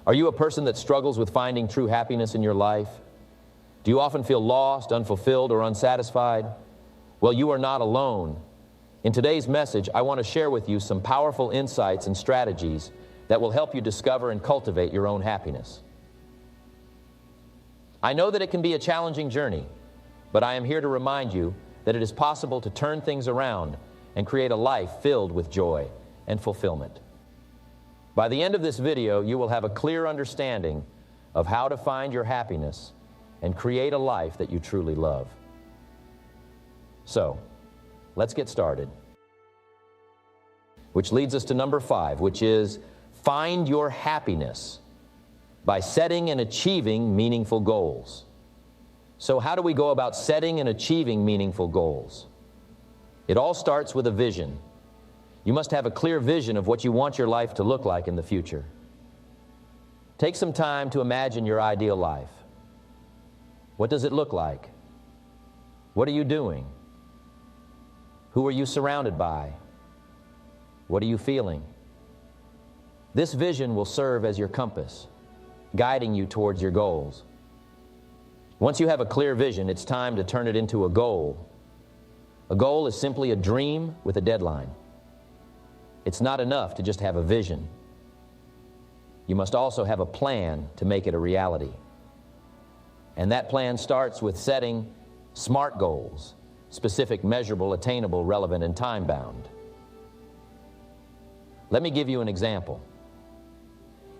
Are you a person that struggles with finding true happiness in your life? Do you often feel lost, unfulfilled, or unsatisfied? Well, you are not alone. In today's message, I want to share with you some powerful insights and strategies that will help you discover and cultivate your own happiness. I know that it can be a challenging journey, but I am here to remind you that it is possible to turn things around and create a life filled with joy and fulfillment. By the end of this video, you will have a clear understanding of how to find your happiness and create a life that you truly love. So, let's get started. Which leads us to number 5, which is find your happiness by setting and achieving meaningful goals. So how do we go about setting and achieving meaningful goals? It all starts with a vision. You must have a clear vision of what you want your life to look like in the future. Take some time to imagine your ideal life. What does it look like? What are you doing? Who are you surrounded by? What are you feeling? This vision will serve as your compass, guiding you towards your goals. Once you have a clear vision, it's time to turn it into a goal. A goal is simply a dream with a deadline. It's not enough to just have a vision. You must also have a plan to make it a reality. And that plan starts with setting SMART goals: specific, measurable, attainable, relevant, and time-bound. Let me give you an example.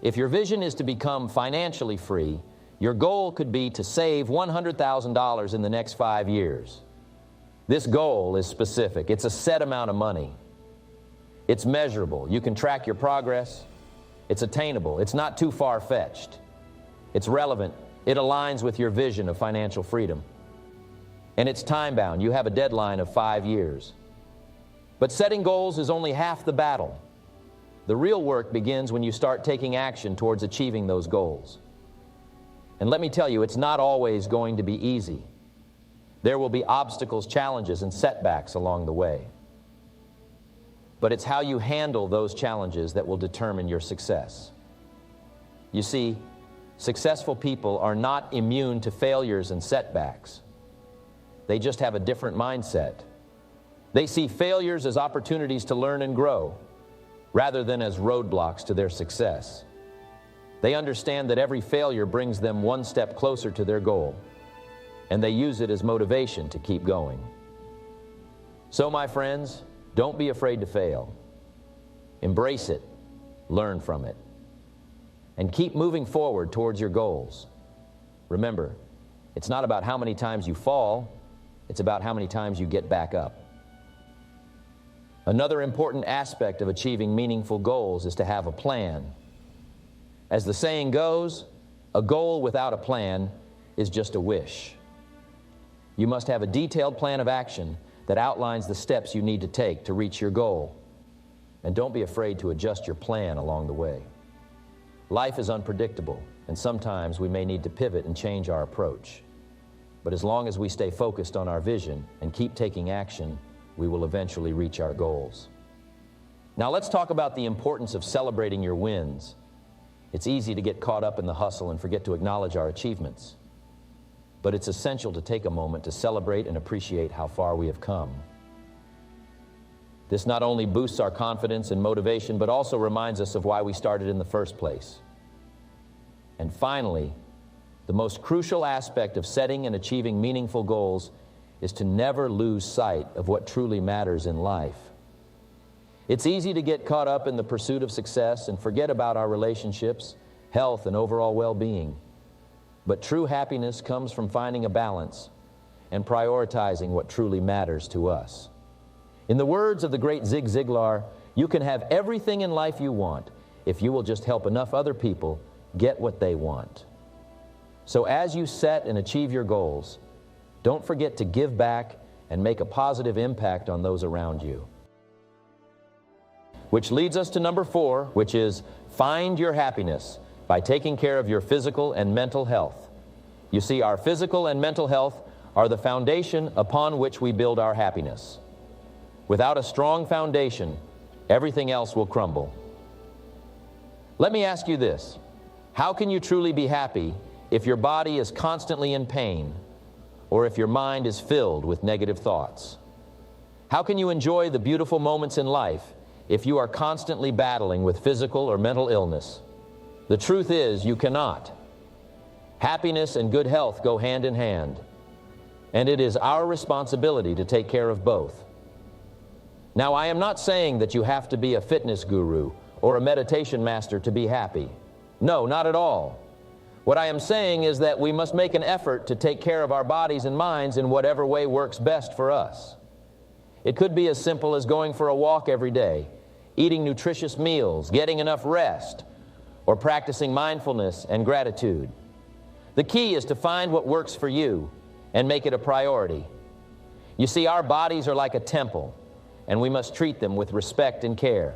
If your vision is to become financially free, your goal could be to save $100,000 in the next 5 years. This goal is specific. It's a set amount of money. It's measurable. You can track your progress. It's attainable. It's not too far-fetched. It's relevant. It aligns with your vision of financial freedom. And it's time-bound. You have a deadline of 5 years. But setting goals is only half the battle. The real work begins when you start taking action towards achieving those goals. And let me tell you, it's not always going to be easy. There will be obstacles, challenges, and setbacks along the way. But it's how you handle those challenges that will determine your success. You see, successful people are not immune to failures and setbacks. They just have a different mindset. They see failures as opportunities to learn and grow, rather than as roadblocks to their success. They understand that every failure brings them one step closer to their goal, and they use it as motivation to keep going. So, my friends, don't be afraid to fail. Embrace it, learn from it, and keep moving forward towards your goals. Remember, it's not about how many times you fall, it's about how many times you get back up. Another important aspect of achieving meaningful goals is to have a plan. As the saying goes, a goal without a plan is just a wish. You must have a detailed plan of action that outlines the steps you need to take to reach your goal. And don't be afraid to adjust your plan along the way. Life is unpredictable, and sometimes we may need to pivot and change our approach. But as long as we stay focused on our vision and keep taking action, we will eventually reach our goals. Now let's talk about the importance of celebrating your wins. It's easy to get caught up in the hustle and forget to acknowledge our achievements. But it's essential to take a moment to celebrate and appreciate how far we have come. This not only boosts our confidence and motivation, but also reminds us of why we started in the first place. And finally, the most crucial aspect of setting and achieving meaningful goals is to never lose sight of what truly matters in life. It's easy to get caught up in the pursuit of success and forget about our relationships, health, and overall well-being. But true happiness comes from finding a balance and prioritizing what truly matters to us. In the words of the great Zig Ziglar, you can have everything in life you want if you will just help enough other people get what they want. So as you set and achieve your goals, don't forget to give back and make a positive impact on those around you. Which leads us to number 4, which is find your happiness by taking care of your physical and mental health. You see, our physical and mental health are the foundation upon which we build our happiness. Without a strong foundation, everything else will crumble. Let me ask you this. How can you truly be happy if your body is constantly in pain or if your mind is filled with negative thoughts? How can you enjoy the beautiful moments in life if you are constantly battling with physical or mental illness? The truth is, you cannot. Happiness and good health go hand in hand, and it is our responsibility to take care of both. Now, I am not saying that you have to be a fitness guru or a meditation master to be happy. No, not at all. What I am saying is that we must make an effort to take care of our bodies and minds in whatever way works best for us. It could be as simple as going for a walk every day, eating nutritious meals, getting enough rest, or practicing mindfulness and gratitude. The key is to find what works for you and make it a priority. You see, our bodies are like a temple, and we must treat them with respect and care.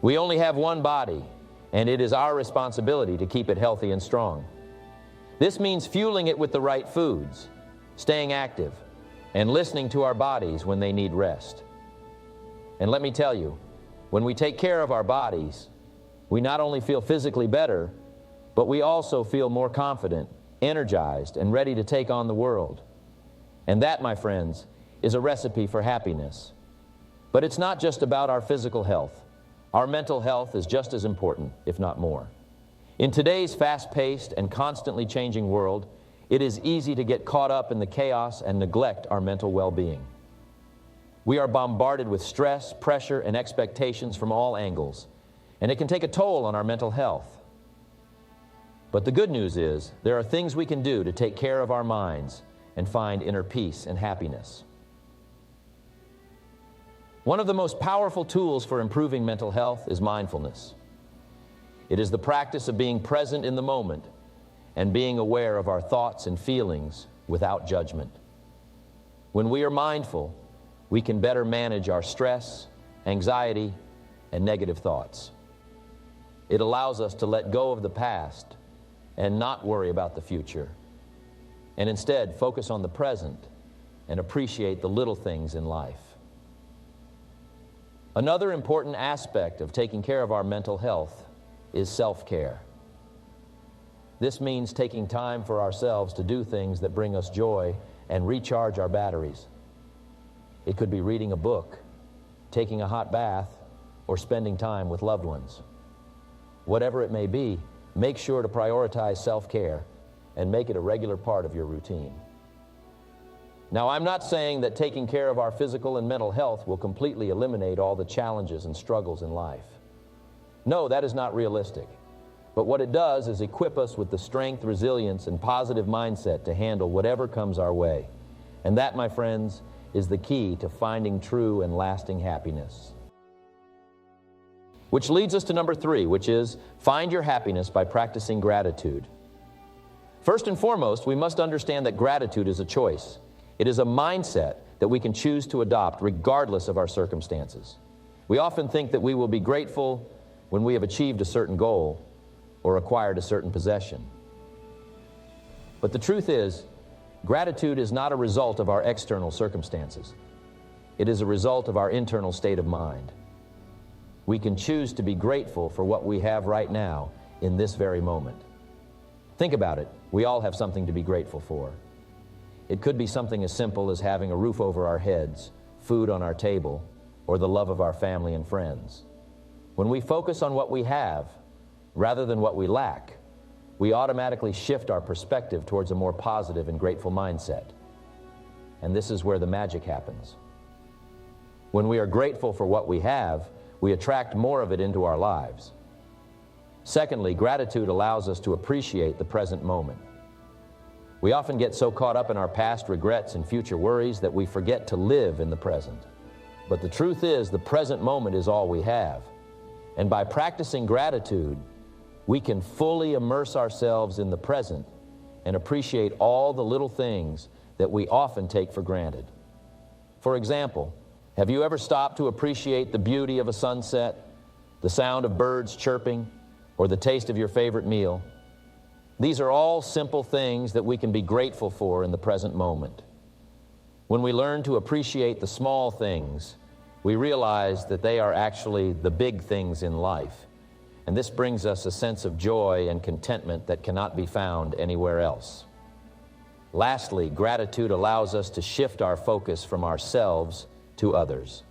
We only have one body, and it is our responsibility to keep it healthy and strong. This means fueling it with the right foods, staying active, and listening to our bodies when they need rest. And let me tell you, when we take care of our bodies, we not only feel physically better, but we also feel more confident, energized, and ready to take on the world. And that, my friends, is a recipe for happiness. But it's not just about our physical health. Our mental health is just as important, if not more. In today's fast-paced and constantly changing world, it is easy to get caught up in the chaos and neglect our mental well-being. We are bombarded with stress, pressure, and expectations from all angles, and it can take a toll on our mental health. But the good news is, there are things we can do to take care of our minds and find inner peace and happiness. One of the most powerful tools for improving mental health is mindfulness. It is the practice of being present in the moment and being aware of our thoughts and feelings without judgment. When we are mindful, we can better manage our stress, anxiety, and negative thoughts. It allows us to let go of the past and not worry about the future, and instead focus on the present and appreciate the little things in life. Another important aspect of taking care of our mental health is self-care. This means taking time for ourselves to do things that bring us joy and recharge our batteries. It could be reading a book, taking a hot bath, or spending time with loved ones. Whatever it may be, make sure to prioritize self-care and make it a regular part of your routine. Now, I'm not saying that taking care of our physical and mental health will completely eliminate all the challenges and struggles in life. No, that is not realistic. But what it does is equip us with the strength, resilience, and positive mindset to handle whatever comes our way. And that, my friends, is the key to finding true and lasting happiness. Which leads us to number 3, which is find your happiness by practicing gratitude. First and foremost, we must understand that gratitude is a choice. It is a mindset that we can choose to adopt regardless of our circumstances. We often think that we will be grateful when we have achieved a certain goal or acquired a certain possession. But the truth is, gratitude is not a result of our external circumstances. It is a result of our internal state of mind. We can choose to be grateful for what we have right now in this very moment. Think about it. We all have something to be grateful for. It could be something as simple as having a roof over our heads, food on our table, or the love of our family and friends. When we focus on what we have, rather than what we lack, we automatically shift our perspective towards a more positive and grateful mindset. And this is where the magic happens. When we are grateful for what we have, we attract more of it into our lives. Secondly, gratitude allows us to appreciate the present moment. We often get so caught up in our past regrets and future worries that we forget to live in the present. But the truth is, the present moment is all we have. And by practicing gratitude, we can fully immerse ourselves in the present and appreciate all the little things that we often take for granted. For example, have you ever stopped to appreciate the beauty of a sunset, the sound of birds chirping, or the taste of your favorite meal? These are all simple things that we can be grateful for in the present moment. When we learn to appreciate the small things, we realize that they are actually the big things in life, And this brings us a sense of joy and contentment that cannot be found anywhere else. Lastly, gratitude allows us to shift our focus from ourselves to others.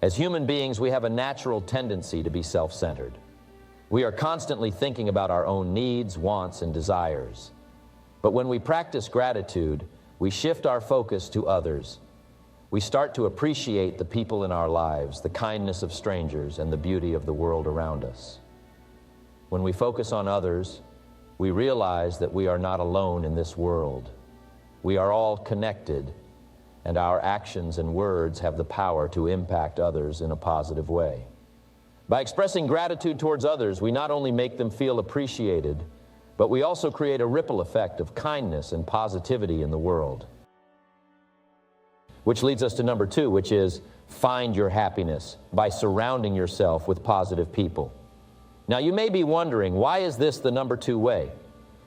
As human beings, we have a natural tendency to be self-centered. We are constantly thinking about our own needs, wants, and desires. But when we practice gratitude, we shift our focus to others. We start to appreciate the people in our lives, the kindness of strangers, and the beauty of the world around us. When we focus on others, we realize that we are not alone in this world. We are all connected, and our actions and words have the power to impact others in a positive way. By expressing gratitude towards others, we not only make them feel appreciated, but we also create a ripple effect of kindness and positivity in the world. Which leads us to number 2, which is find your happiness by surrounding yourself with positive people. Now, you may be wondering, why is this the number 2 way?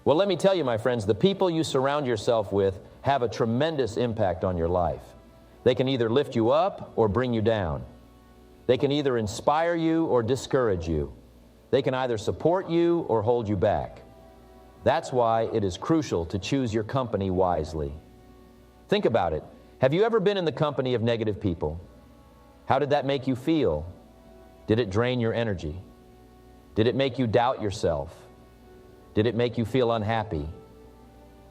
Well, let me tell you, my friends, the people you surround yourself with have a tremendous impact on your life. They can either lift you up or bring you down. They can either inspire you or discourage you. They can either support you or hold you back. That's why it is crucial to choose your company wisely. Think about it. Have you ever been in the company of negative people? How did that make you feel? Did it drain your energy? Did it make you doubt yourself? Did it make you feel unhappy?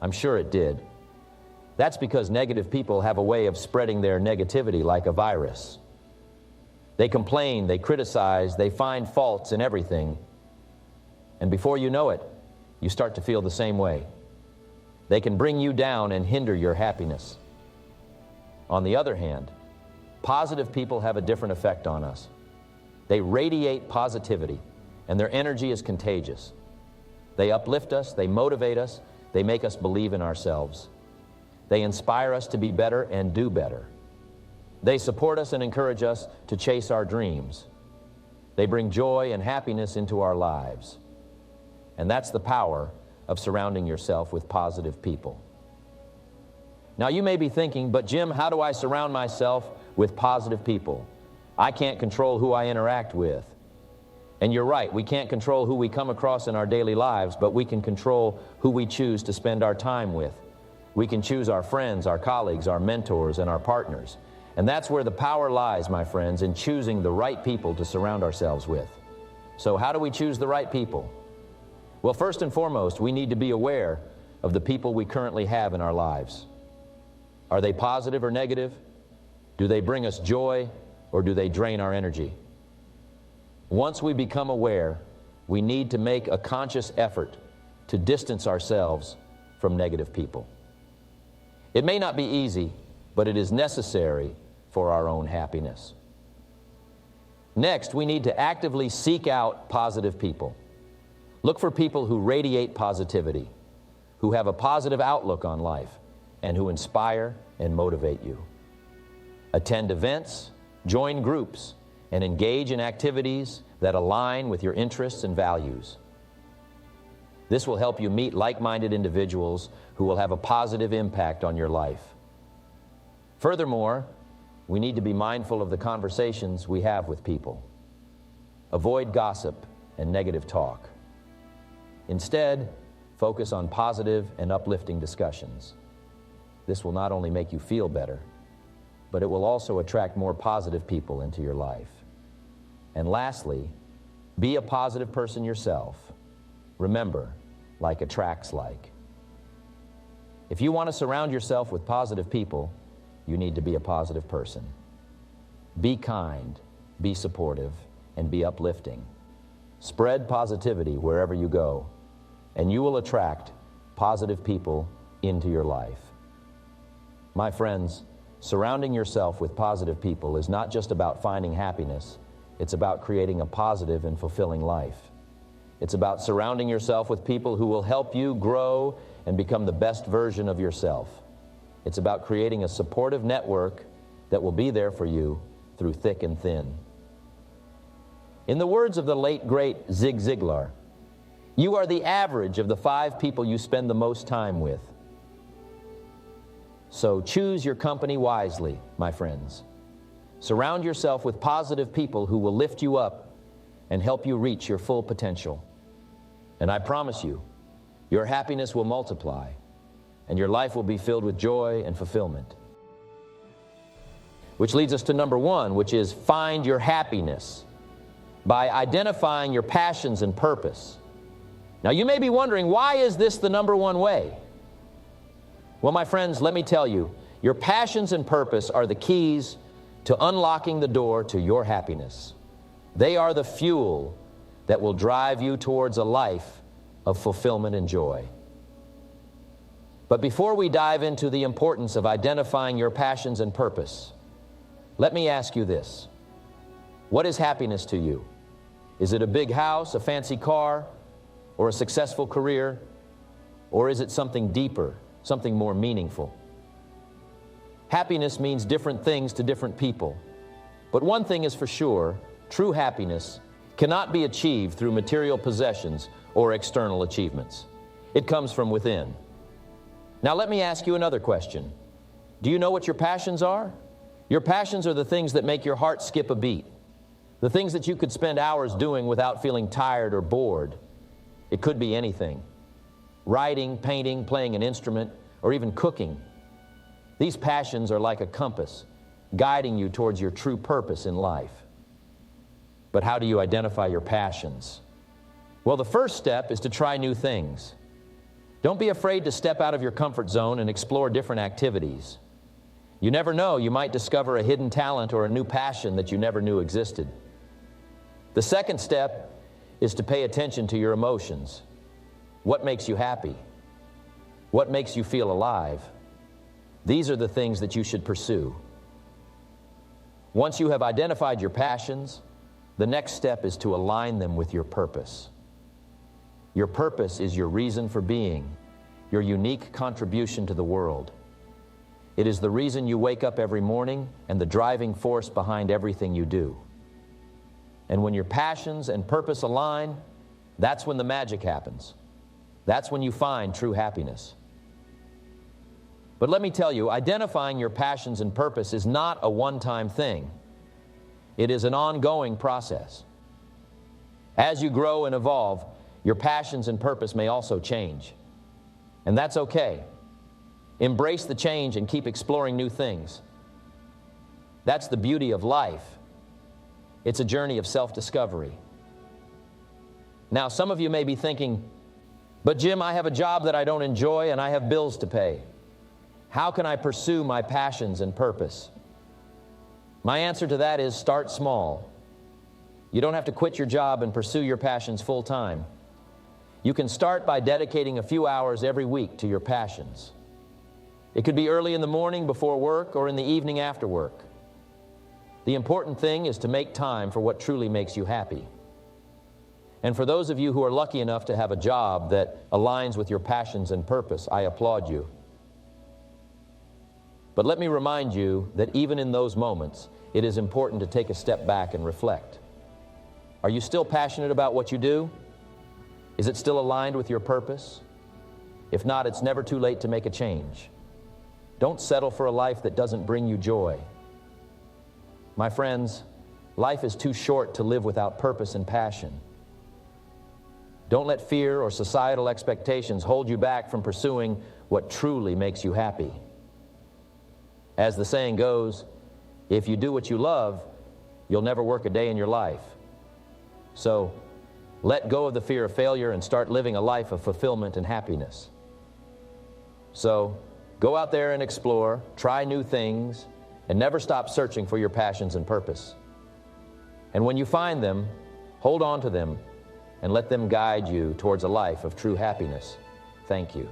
I'm sure it did. That's because negative people have a way of spreading their negativity like a virus. They complain, they criticize, they find faults in everything. And before you know it, you start to feel the same way. They can bring you down and hinder your happiness. On the other hand, positive people have a different effect on us. They radiate positivity, and their energy is contagious. They uplift us, they motivate us, they make us believe in ourselves. They inspire us to be better and do better. They support us and encourage us to chase our dreams. They bring joy and happiness into our lives. And that's the power of surrounding yourself with positive people. Now, you may be thinking, but Jim, how do I surround myself with positive people? I can't control who I interact with. And you're right, we can't control who we come across in our daily lives, but we can control who we choose to spend our time with. We can choose our friends, our colleagues, our mentors, and our partners. And that's where the power lies, my friends, in choosing the right people to surround ourselves with. So how do we choose the right people? Well, first and foremost, we need to be aware of the people we currently have in our lives. Are they positive or negative? Do they bring us joy or do they drain our energy? Once we become aware, we need to make a conscious effort to distance ourselves from negative people. It may not be easy, but it is necessary for our own happiness. Next, we need to actively seek out positive people. Look for people who radiate positivity, who have a positive outlook on life, and who inspire and motivate you. Attend events, join groups, and engage in activities that align with your interests and values. This will help you meet like-minded individuals who will have a positive impact on your life. Furthermore, we need to be mindful of the conversations we have with people. Avoid gossip and negative talk. Instead, focus on positive and uplifting discussions. This will not only make you feel better, but it will also attract more positive people into your life. And lastly, be a positive person yourself. Remember, like attracts like. If you want to surround yourself with positive people, you need to be a positive person. Be kind, be supportive, and be uplifting. Spread positivity wherever you go, and you will attract positive people into your life. My friends, surrounding yourself with positive people is not just about finding happiness, it's about creating a positive and fulfilling life. It's about surrounding yourself with people who will help you grow and become the best version of yourself. It's about creating a supportive network that will be there for you through thick and thin. In the words of the late, great Zig Ziglar, you are the average of the 5 people you spend the most time with. So choose your company wisely, my friends. Surround yourself with positive people who will lift you up and help you reach your full potential. And I promise you, your happiness will multiply, and your life will be filled with joy and fulfillment. Which leads us to number one, which is find your happiness by identifying your passions and purpose. Now, you may be wondering, why is this the number one way? Well, my friends, let me tell you, your passions and purpose are the keys to unlocking the door to your happiness. They are the fuel that will drive you towards a life of fulfillment and joy. But before we dive into the importance of identifying your passions and purpose, let me ask you this. What is happiness to you? Is it a big house, a fancy car, or a successful career? Or is it something deeper, something more meaningful? Happiness means different things to different people. But one thing is for sure, true happiness cannot be achieved through material possessions or external achievements. It comes from within. Now let me ask you another question. Do you know what your passions are? Your passions are the things that make your heart skip a beat, the things that you could spend hours doing without feeling tired or bored. It could be anything. Writing, painting, playing an instrument, or even cooking. These passions are like a compass, guiding you towards your true purpose in life. But how do you identify your passions? Well, the first step is to try new things. Don't be afraid to step out of your comfort zone and explore different activities. You never know, you might discover a hidden talent or a new passion that you never knew existed. The second step is to pay attention to your emotions. What makes you happy? What makes you feel alive? These are the things that you should pursue. Once you have identified your passions, the next step is to align them with your purpose. Your purpose is your reason for being, your unique contribution to the world. It is the reason you wake up every morning and the driving force behind everything you do. And when your passions and purpose align, that's when the magic happens. That's when you find true happiness. But let me tell you, identifying your passions and purpose is not a one-time thing. It is an ongoing process. As you grow and evolve, your passions and purpose may also change. And that's okay. Embrace the change and keep exploring new things. That's the beauty of life. It's a journey of self-discovery. Now, some of you may be thinking, but Jim, I have a job that I don't enjoy and I have bills to pay. How can I pursue my passions and purpose? My answer to that is start small. You don't have to quit your job and pursue your passions full time. You can start by dedicating a few hours every week to your passions. It could be early in the morning before work or in the evening after work. The important thing is to make time for what truly makes you happy. And for those of you who are lucky enough to have a job that aligns with your passions and purpose, I applaud you. But let me remind you that even in those moments, it is important to take a step back and reflect. Are you still passionate about what you do? Is it still aligned with your purpose? If not, it's never too late to make a change. Don't settle for a life that doesn't bring you joy. My friends, life is too short to live without purpose and passion. Don't let fear or societal expectations hold you back from pursuing what truly makes you happy. As the saying goes, if you do what you love, you'll never work a day in your life. So, let go of the fear of failure and start living a life of fulfillment and happiness. So, go out there and explore, try new things, and never stop searching for your passions and purpose. And when you find them, hold on to them and let them guide you towards a life of true happiness. Thank you.